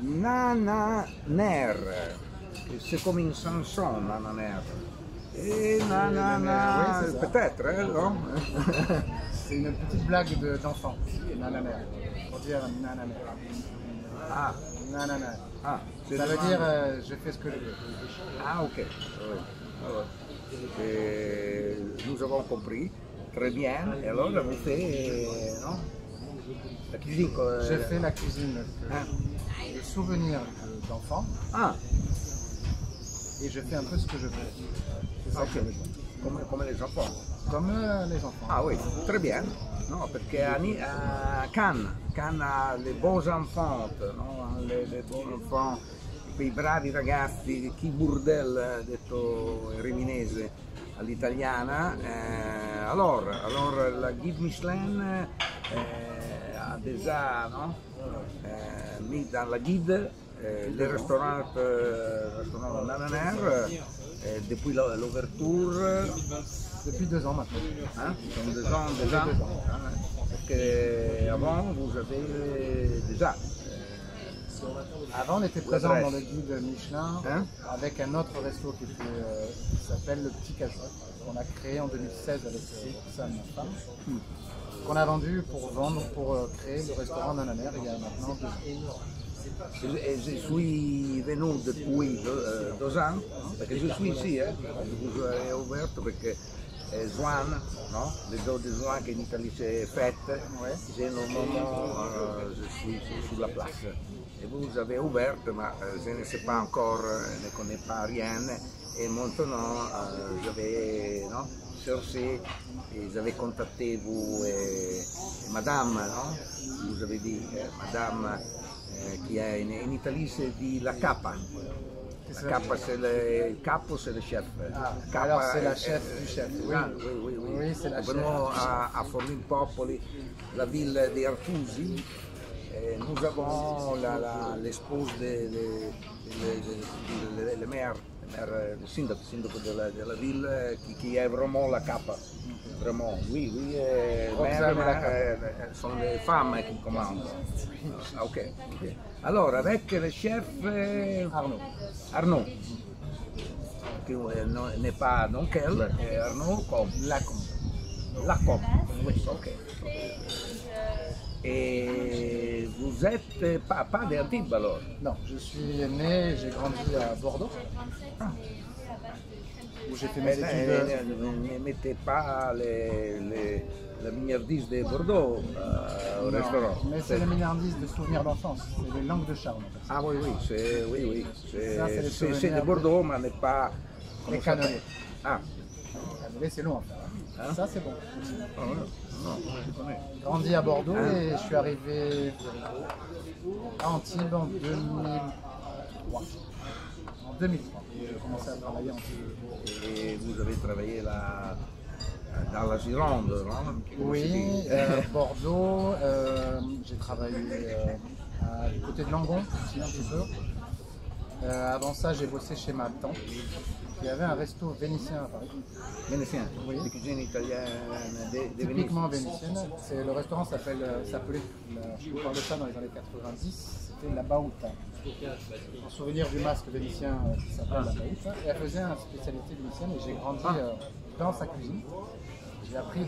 Nananer. C'est comme une chanson, Nananer. Et nanana, oui, peut-être, non? C'est une petite blague d'enfant, nananer. Pour dire nananer. Ah, Nananer. ah, Ça veut dire je fais ce que je veux. Ah, ok. Alors, nous avons compris. Très bien. Et alors, vous faites non? La cuisine. J'ai fait la cuisine, le souvenir d'enfant. Ah, Et je fais un peu ce que je veux. C'est ça ok. que je veux. Comme les enfants. Comme les enfants. Ah oui, très bien. No, perché a Cannes ha les beaux enfants, no? Les beaux enfants, quei bravi ragazzi, chi burdel, detto in riminese all'italiana. Alors, la guide Michelin a déjà no? Mis dans la guide le restaurant Nananer depuis l'ouverture. Depuis 2 ans maintenant. Hein? Sont des ans déjà. Parce qu'avant, vous avez déjà. Avant, on était présent dans le guide Michelin Hein? avec un autre resto qui s'appelle le Petit Casette, qu'on a créé en 2016 avec Sam, ma femme, qu'on a vendu pour créer le restaurant Nananer il y a maintenant 2 ans. Je suis venu depuis 2 ans, perché je suis ici, vous avez ouvert perché Juan, no? Les eaux de Juan qui en Italie c'est fête, c'est normalement je suis sur la place. Et vous avez ouvert, mais je ne sais pas encore, ne connais pas rien. Et maintenant, j'avais no? Cherché, et j'avais contacté vous et madame, no? Vous avez dit, madame, qui est in Italie c'est dit la capa. La capa c'est le capo, c'est le chef. Ah, alors c'est la chef du chef. Oui, oui, c'est la chef. Venons à Forlimpopoli, la ville di Artusi. Nous avons l'espouse le maire, le syndic de la ville qui est vraiment la capa. Vraiment, oui, sont les femmes qui commandent. Ah, ok. Alors, avec le chef Arnaud, qui n'est pas donc elle, Arnaud comme Lacombe. Oui, ok. Et vous êtes pas d'Antibes alors? Non, je suis né, j'ai grandi à Bordeaux, où j'ai fait mes études. Ne mettez pas la mignardise de Bordeaux au restaurant. Mais c'est la mignardise de souvenirs d'enfance, c'est les langues de charme. Ah oui, c'est c'est de Bordeaux, mais n'est pas... Les cannelés. Ah, Cannelés, c'est long à faire. Hein? Ça, c'est bon. non, je connais. Grandi à Bordeaux et je suis arrivé à Antibes en 2003. En 2003, j'ai commencé à travailler à Antibes. Et vous avez travaillé là, dans la Gironde, non? Oui, Bordeaux, j'ai travaillé du côté de Langon aussi un petit peu. Avant ça, j'ai bossé chez ma tante qui avait un resto vénitien à Paris. Vénitien, Oui. de cuisine italienne, de Typiquement vénitienne. Le restaurant s'appelait, je vous parle de ça dans les années 90, c'était la Bauta. En souvenir du masque vénitien qui s'appelle la Bauta. Et elle faisait une spécialité vénitienne et j'ai grandi dans sa cuisine. J'ai appris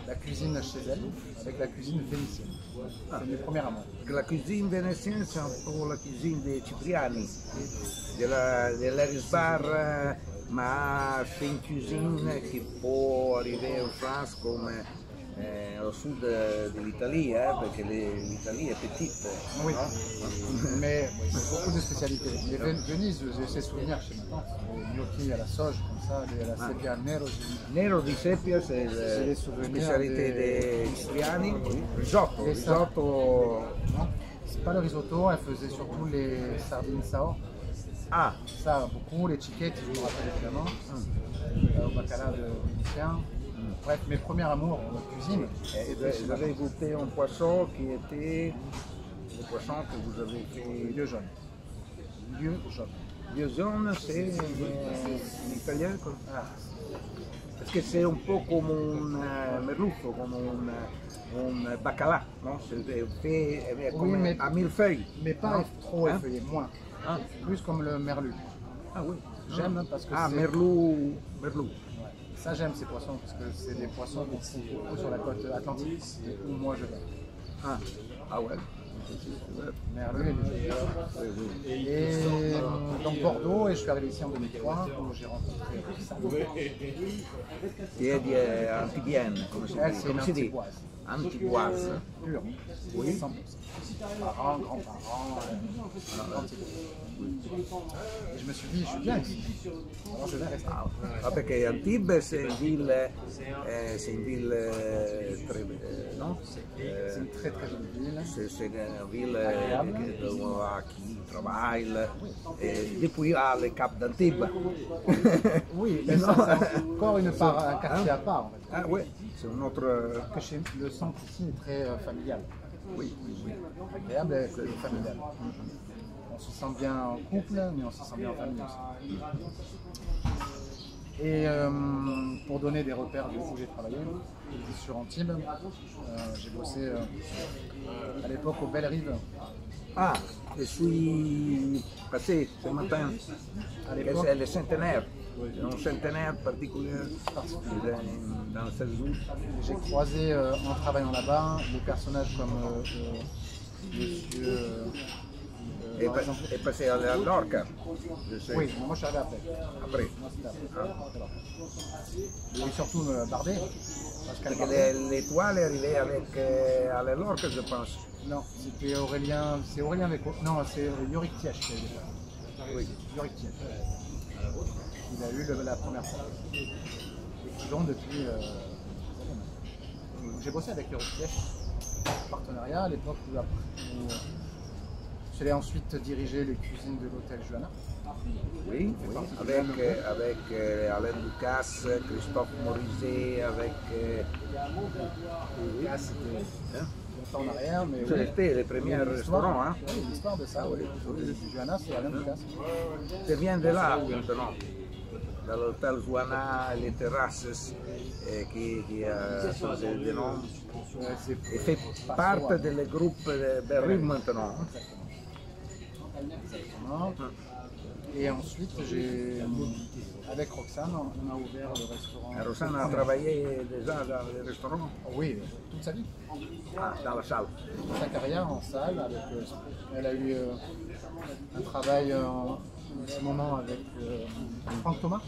la cuisine chez elle avec la cuisine vénitienne. C'est mes premiers amours. La cuisine vénitienne, c'est un peu la cuisine des Cipriani, de Bar, mais c'est une cuisine qui peut arriver en France comme au sud de l'Italie, parce que l'Italie est petite. Oui, mais beaucoup de spécialités. Les Venise, j'ai ces souvenirs chez ma tante. Les gnocchi à la sauge, comme ça, la seppia nero. Nero di seppia, c'est la spécialité des Cipriani. Risotto. Non, c'est pas le risotto, elle faisait surtout les sardines sao. Ah, ça beaucoup, les chiquettes, je me rappelle évidemment, au bacala de vénitien. Bref, mes premiers amours en cuisine. Vous avez goûté un poisson qui était le poisson que vous avez fait. Lieu jaune. Lieu jaune. Lieu jaune, c'est en italien quoi. Parce que c'est un peu comme un merluzzo, comme un bacala, non? C'est fait comme mais- à mille feuilles. Mais pas non? trop Hein? effeuillé, moins. Ah. Plus comme le merlu. Ah oui. J'aime parce que Ah, c'est... merlou. Ouais. Ça j'aime ces poissons parce que c'est des poissons qu'on trouve beaucoup sur la côte atlantique où moi je vais. Ah ouais. Merlu et les Oui, oui. Et donc Bordeaux, et je suis arrivé ici en 2003 où j'ai rencontré Roxane. Qui est antibienne, come si Elle, dit? c'est une Come si dit? antiboise. Antiboise. Pure. Oui. 100%. Parents, grands-parents, antiboise. Et je me suis dit, je suis bien ici. Alors je vais rester. Ah, perché Antibes c'est une ville, très, non? C'est une très très jolie ville. C'est une ville qui travaille, et depuis à le Cap d'Antibes. Oui, mais ça c'est encore un quartier à part. En fait. Ah oui, c'est un autre. Que chez le centre ici est très familial. Oui, oui. Agréable et familial. On se sent bien en couple, mais on se sent bien en famille aussi. Et pour donner des repères de où j'ai travaillé, sur Antibes, j'ai bossé à l'époque aux Belles Rives. Ah, je suis passé ce matin, À l'époque, c'est le centenaire. C'est un centenaire particulier dans le 16 août. j'ai croisé en travaillant là-bas des personnages comme monsieur. Par exemple, Et passé à Lorca. Je sais. oui, moi je suis arrivé après. Après. Moi, c'était après. Et surtout Bardet, Pascal Parce Bardet. que l'étoile est arrivée avec à la Lorca, je pense. Non, c'était Aurélien, c'est Aurélien Véco. Non, c'est Yorick Tièche qui a eu ça. Oui. Yorick Tièche. Il a eu la première fois. Et qui l'ont depuis. J'ai bossé avec Yorick Tièche, partenariat à l'époque où j'allais ensuite diriger les cuisines de l'hôtel Johanna. Oui, oui. Avec Alain Ducasse, Christophe Morizet, avec. Là, c'était longtemps en arrière, mais. C'était le premier restaurant, hein? Oui, l'histoire de ça, oui. Johanna, c'est Alain Ducasse. Ça vient de là maintenant, de l'hôtel Johanna, les terrasses qui a changé de nom et fait partie du groupe Berry maintenant. Exactement. Et ensuite, avec Roxane, on a ouvert le restaurant. Roxane a travaillé déjà dans le restaurant, Oui, toute sa vie. dans la salle. Toute sa carrière en salle. Elle a eu un travail en ce moment avec Franck Thomas.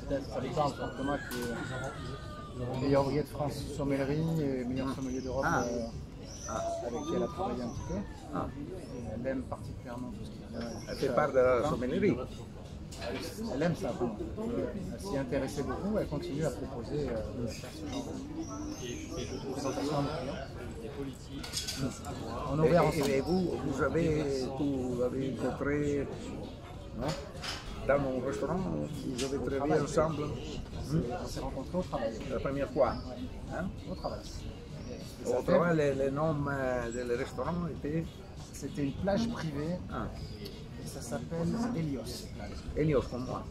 Peut-être ça vous parle, Franck Thomas qui est meilleur ouvrier de France sommellerie et meilleur sommelier d'Europe. Avec qui elle a travaillé un petit peu. Elle aime particulièrement tout ce qui vient. Elle fait part de la sommellerie. Elle aime ça. Elle s'y intéressait beaucoup. Elle continue à proposer ce genre de présentation à nos clients. On a ouvert ensemble. Et vous avez rencontré, non? Dans mon restaurant, vous avez travaillé ensemble On s'est rencontrés au travail. la première fois. Hein? Au travail. Au travail, le nom du restaurant était C'était une plage privée et ça s'appelle Helios. Helios comme moi.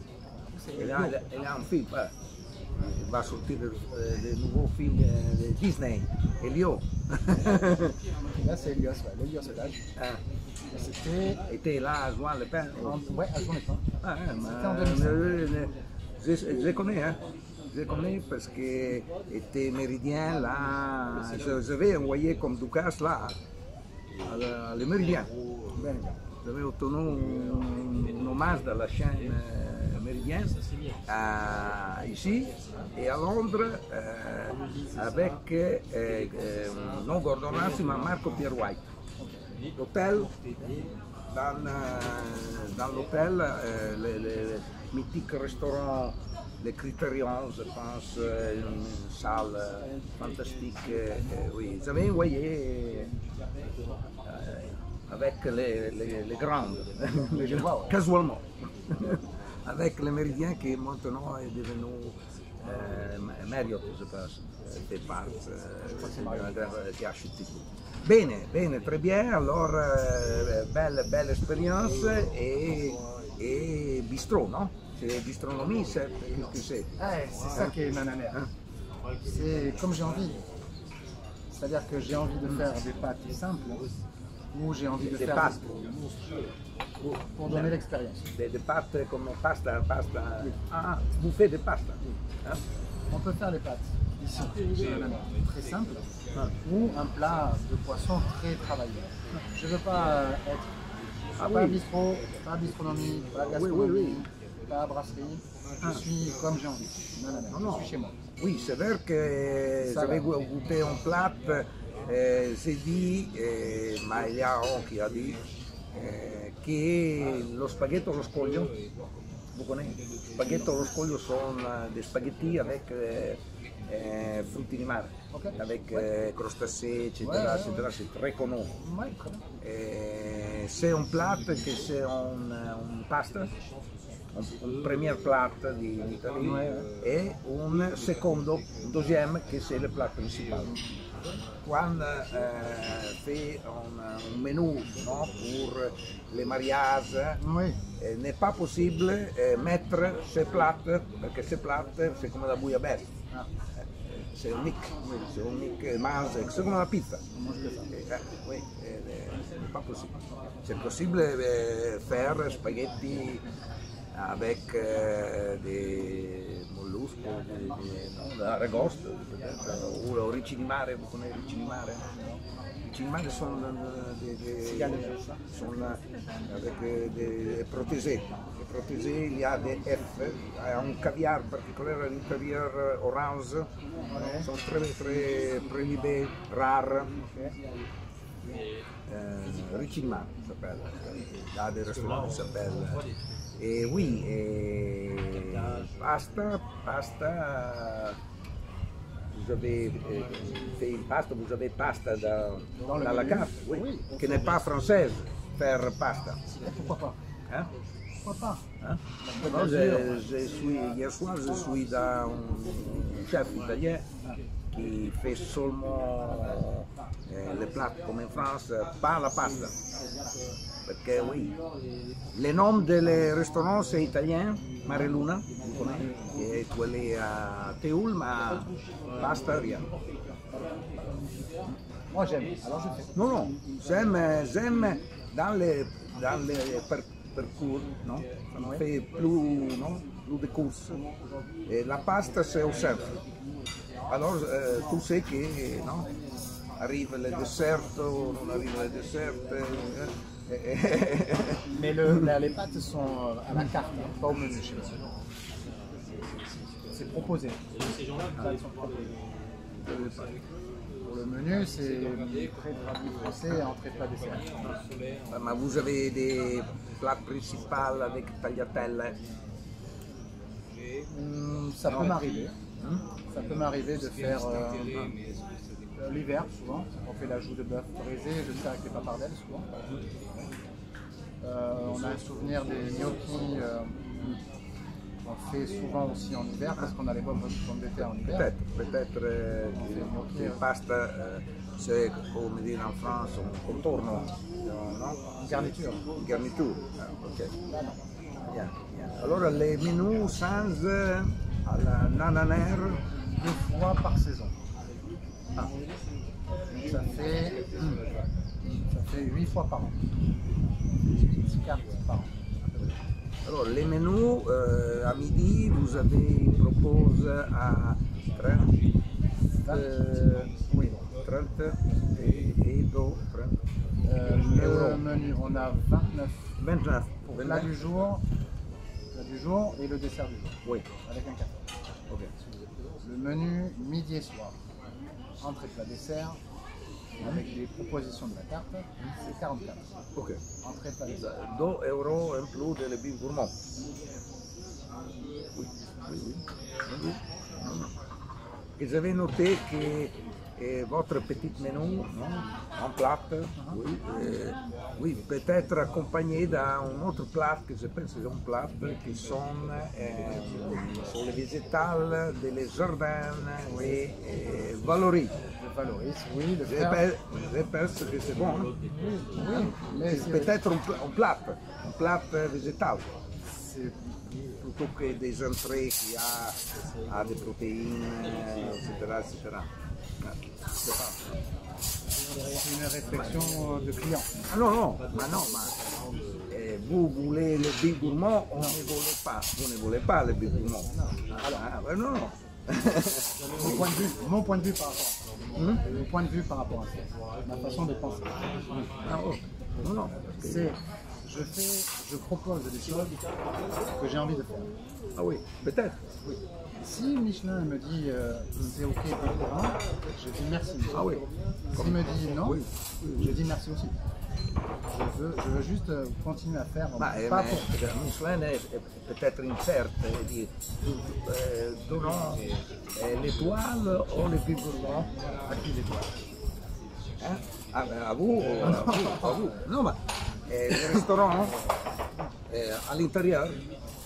Il a un film, il va sortir de nouveaux films de Disney, Helios. Là c'est Helios, l'Helios plage. Et c'était là à Juan-le-Pin. Ouais, à Juan-le-Pin. C'était en 2005. Je connais, hein. Je connais parce que était méridien là. J'avais envoyé comme Ducasse là, le méridien. J'avais obtenu un hommage de la chaîne méridien ici et à Londres avec non Gordon Ramsay mais Marco Pierre White. L'hôtel, dans l'hôtel, le mythique restaurant le Critérion, je pense, une salle fantastique. Oui, j'avais envoyé avec les grandes, casuellement, avec le méridien qui maintenant est devenu Marriott, je pense, fait partie qui a acheté tout. Bene, bene, très bien, alors belle espérance et bistrot, non? C'est gastronomie, qu'est-ce que c'est? C'est ça qui est Nananer. C'est comme j'ai envie. C'est-à-dire que j'ai envie de faire des pâtes simples ou j'ai envie de Des faire pâtes. pour donner l'expérience. Des pâtes comme pasta. Ah, vous faites des pastes. Hein? On peut faire les pâtes ici, très simple, ou un plat de poisson très travaillé. Je ne veux pas être pas bistrot, pas bistronomie, pas gastronomie, pas brasserie. Je suis comme j'ai envie. Non, je suis chez moi. Oui, c'est vrai que j'avais goûté un plat, j'ai dit, mais il y a un qui a dit, que lo spaghetto allo scoglio, vous connaissez? Spaghetto allo scoglio sont des spaghettis avec frutti di mare, avec crostacés, etc. C'est très connu. C'est un plat que c'est un pasta. Un premier plat in Italie et un secondo, un deuxième, que c'est le plat principal. Quand fait un menu, non, pour les mariages, n'est pas possible mettre ces plats, parce que ces plats, c'est comme la bouillabaisse. C'est unique, c'est comme la pizza. Oui, n'est pas possible. C'est possible faire spaghetti avec des mollusques, aragoste, ou ricci di mare, vous connaissez ricci di mare? Ricci di mare sont avec des protégés. Les protégés, il y a des F, un caviar particulier à l'intérieur orange, sont très prohibés, rares. Ricci di mare s'appelle, il y a des restaurants qui s'appellent. Et oui, pasta, vous avez fait une pasta, vous avez pasta dans la carte, oui, qui n'est pas française, faire pasta. Pourquoi pas? Hein? Pourquoi pas? Hein? Moi, hier soir, je suis dans un chef italien qui fait seulement les plats comme en France, pas la pasta. Parce que oui, le nom des restaurants c'est italien, Mareluna, vous connaissez, qui est quelli à Teul, mais pasta rien. Moi j'aime, alors je fais. Non, j'aime dans les parcours, non? On fait plus de courses. Et la pasta c'est au centre. Alors tu sais que non, arrive le dessert, non arrive le dessert. Mais les pâtes sont à la carte, pas au menu. C'est proposé. Les pâtes sont proposées. Pour le menu, c'est pré-traduit français, entrée plat dessert. Mais vous avez des plats principaux avec tagliatelle? Ça peut m'arriver. Ça peut m'arriver de faire l'hiver souvent. On fait l'ajout de bœuf braisé, je sais avec les papardelles souvent. On a un souvenir des gnocchis qu'on fait souvent aussi en hiver parce qu'on a les bonnes pommes de terre en hiver. Peut-être que pasta, c'est comme dire en France, un contorno, non? Une garniture. Une garniture, ok. Bien. Alors les menus sans la Nananer? 2 fois par saison. Ça fait 8 fois par an. 8 cartes par an. Alors les menus à midi, vous avez propose à 30, oui. 30 et 30. Le menu, on a 29 pour le plat du jour et le dessert du jour. Oui. Avec un café. Ok. Le menu midi et soir, entrée plat dessert, avec les propositions de la carte, c'est 44. Ok. Entrée plat dessert. 2 euros en plus de le bif gourmand. Oui. Et j'avais noté que votre petit menu, en plat, oui, peut-être accompagné d'un autre plat que je pense que c'est un plat qui sont les végétales des jardins et valorisent. Oui, le faire. Je pense que c'est bon. Oui, mais c'est peut-être un plat végétal. C'est plus plutôt que des entrées qui a des protéines, etc. etc. C'est pas. C'est une réflexion de client. Ah non, non, vous voulez le big gourmand, on ne voulait pas. Vous ne voulez pas le big gourmand. Alors, non, non. Mon point de vue par rapport à ça. Mon point de vue par rapport à ça. Ma façon de penser. Ah, oh. Non, non. C'est, je propose des choses que j'ai envie de faire. Ah oui, peut-être. Oui. Si Michelin me dit c'est ok pour moi, je dis merci. Ah oui. S'il me dit non, Oui. je dis merci aussi. Je veux juste continuer à faire. Pas pour... Michelin è peut-être une certe, donnons l'étoile ou le big gourmand à qui l'étoile? À vous, à vous. Non, mais le restaurant à l'intérieur,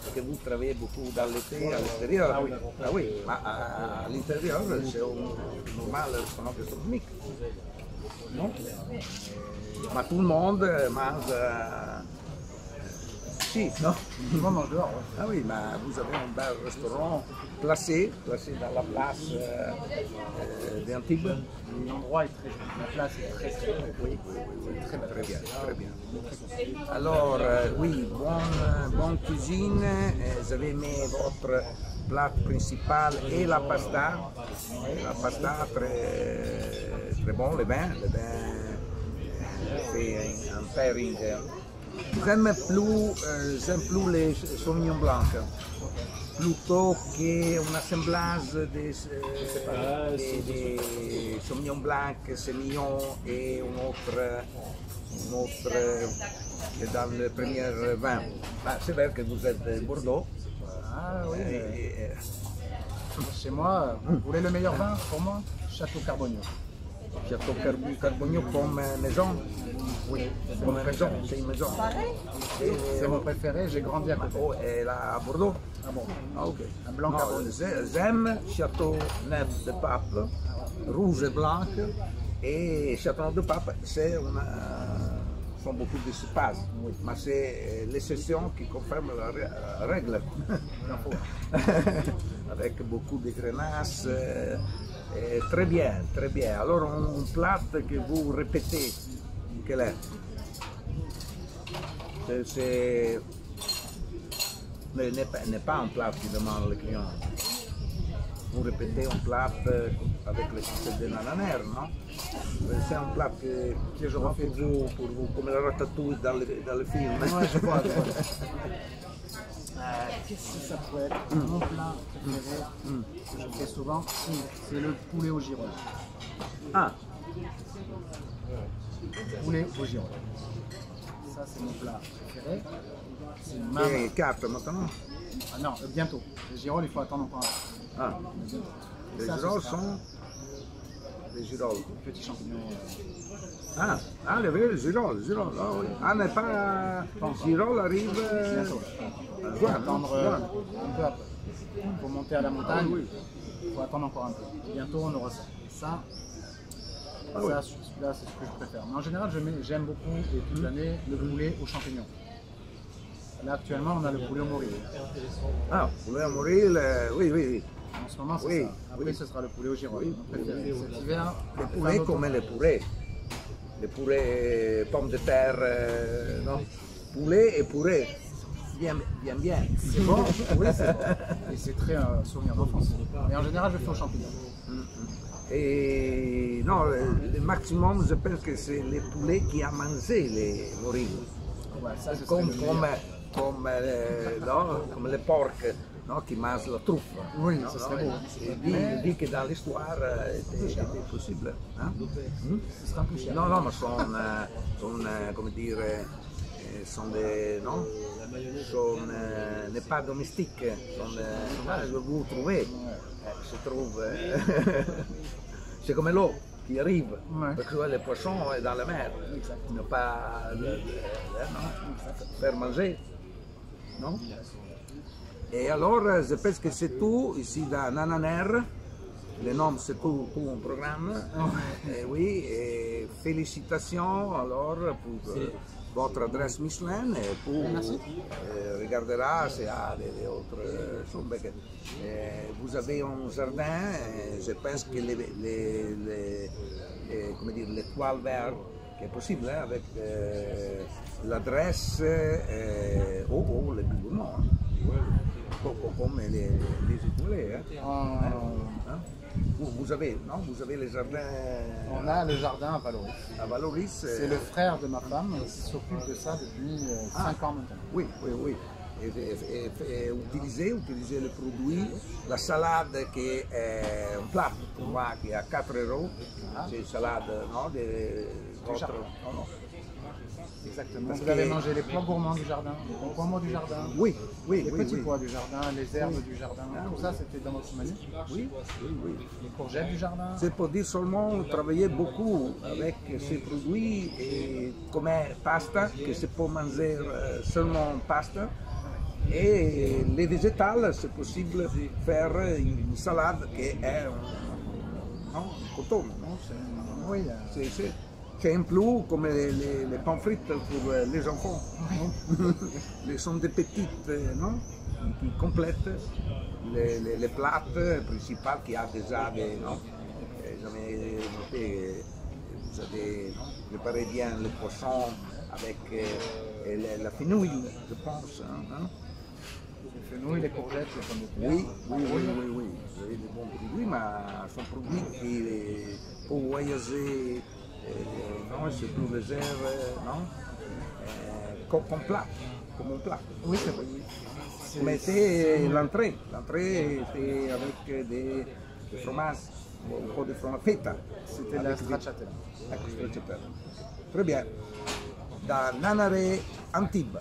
parce que vous travaillez beaucoup dans l'été à l'extérieur. Ah oui, mais à l'intérieur, c'est un normal restaurant gastronomique. Non? Mais tout le monde mange ici, non? Tout le monde mange dehors. Ouais. Ah oui, mais vous avez un bel restaurant placé dans la place d'Antibes. L'endroit est très joli, la place est très joli. Oui, très bien, très bien. Alors, oui, bonne cuisine. Vous avez mis votre plat principal et la pasta. La pasta très bon, le vin fait un pairing. J'aime plus les sauvignons blancs, plutôt qu'un assemblage des sauvignons blancs, sémillon et un autre dans le premier vin. C'est vrai que vous êtes de Bordeaux. Ah oui. Chez moi, vous voulez le meilleur vin pour moi? Château Carbonnieux. Château Carbonnieux comme maison? Oui, comme maison, c'est une maison. C'est mon préféré, j'ai grandi à côté. Oh, et là à Bordeaux? Ah bon? Ah, ok. Un blanc carbonnieux. J'aime Château Neuf de Pape, rouge et blanc, et Château Neuf de Pape, sont beaucoup de cépages, mais c'est l'exception qui confirme la règle. Avec beaucoup de grenache. Très bien, très bien. Alors, un plat que vous répétez, quel est? N'est pas un plat qui demande le client. Vous répétez un plat avec le succès de l'ananer, non? C'est un plat que je refais pour vous, comme le ratatouille dans le film. Ouais, je vois. Qu'est-ce que ça pourrait être? Mon plat préféré que je fais souvent, c'est le poulet au girolles. Ah. Poulet au girolles. Ça, c'est mon plat préféré. Et 4 maintenant? Ah non, bientôt. Les girolles, il faut attendre encore un peu. Ah. Les girolles sont... Les girolles. Petits champignons. Ah, les girolles. Ah, oui. Ah, mais pas... Girolles arrive... Bientôt. Il faut attendre un peu après. Pour monter à la montagne, il faut attendre encore un peu. Bientôt, on aura ça. Celui-là, c'est ce que je préfère. Mais en général, j'aime beaucoup, et toute l'année, le poulet aux champignons. Là, actuellement, on a le poulet au morille. Ah, poulet au morille, oui. En ce moment, c'est ça. Après, ce sera le poulet au girolles. Cet hiver, le poulet comme le purée. Le purée pommes de terre, non? Poulet et purée. Bien. C'est bon, oui, c'est bon. Et c'est très souvenir d'enfance. Mais en général, je fais aux champignons. Et non, le maximum, je pense que c'est les poulets qui a mangé les morilles. Ouais, ça, comme les porcs, non, qui mangent la truffe. Oui, ça serait beau. Il dit que dans l'histoire, c'était possible. Hein? Ce sera plus cher. Non, mais comment dire, sont des, non? N'est pas domestiques, vous trouvez, se trouve, c'est comme l'eau qui arrive, parce que les poissons sont dans la mer, ne pas faire manger, non? Et alors, je pense que c'est tout ici dans Nananer. Les noms, c'est tout un programme. Oui, et félicitations alors pour votre adresse Michelin et pour regardera s'il y a des autres choses. Vous avez un jardin, je pense que l'étoile verte qui est possible avec l'adresse ou le bidonnement. Comme les étoiles. Vous avez les jardins. On a le jardin à Valoris. À Valoris. C'est le frère de ma femme qui s'occupe de ça depuis 5 ans maintenant. Oui, oui, oui. Et utiliser le produit, la salade qui est un plat pour moi qui est à 4 €. C'est une salade Du jardin. Non. Exactement. Vous avez mangé les pois gourmands du jardin, les concombres du jardin, Oui, les petits pois du jardin, les herbes du jardin. Tout ça, c'était dans votre menu. Oui. Les courgettes du jardin. C'est pour dire seulement travailler beaucoup avec ces produits et comme pasta, que c'est pour manger seulement pasta. Et les végétales, c'est possible faire une salade qui est un coton. Oui. C'est un plus comme les pommes frites pour les enfants. Ils sont des petites, non? Qui complètent les plats principaux qui a déjà des. Non? J'avais noté, vous avez préparé bien le poisson avec la fenouil, je pense. Hein? Les fenouils, les courgettes, les pommes de terre. Oui. Des bons produits, mais ce sont produits qui, pour voyager, non, c'est plus léger, non? Comme plat. Oui, c'est vrai. Mais c'est l'entrée. L'entrée était avec des fromages, un peu de fromage feta. C'était la stracciatella. Très bien. Da Nanare Antibes.